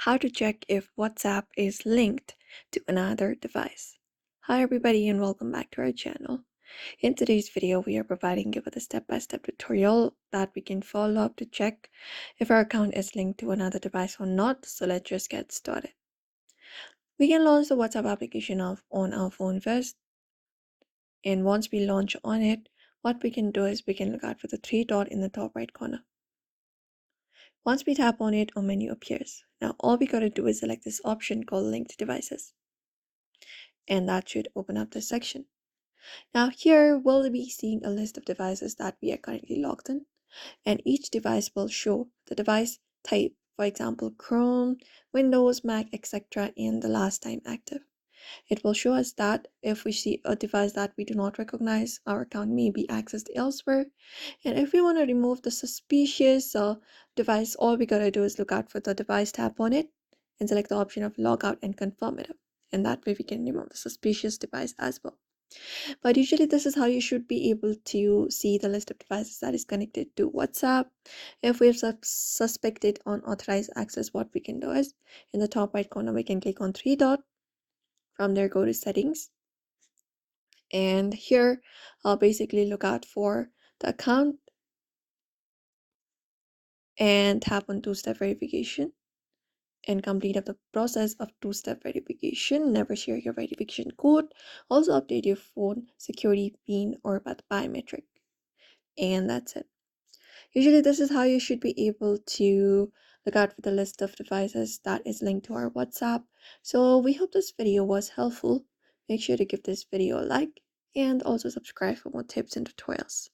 How to check if WhatsApp is linked to another device. Hi everybody and welcome back to our channel. In today's video, we are providing you with a step-by-step tutorial that we can follow up to check if our account is linked to another device or not. So let's just get started. We can launch the WhatsApp application on our phone first. And once we launch on it, what we can do is we can look out for the three dot in the top right corner. Once we tap on it, a menu appears. Now all we gotta do is select this option called linked devices. And that should open up this section. Now here we'll be seeing a list of devices that we are currently logged in, and each device will show the device type, for example Chrome, Windows, Mac, etc., and the last time active. It will show us that if we see a device that we do not recognize, our account may be accessed elsewhere. And if we want to remove the suspicious device, all we gotta do is look out for the device, tap on it, and select the option of logout and confirm it. And that way we can remove the suspicious device as well. But usually this is how you should be able to see the list of devices that is connected to WhatsApp. If we have suspected unauthorized access, what we can do is in the top right corner we can click on three dot. From there go to settings, and here I'll basically look out for the account and tap on two-step verification and complete up the process of two-step verification. Never share your verification code. Also update your phone security pin or biometric, and that's it. Usually this is how you should be able to look out for the list of devices that is linked to our WhatsApp. So we hope this video was helpful. Make sure to give this video a like and also subscribe for more tips and tutorials.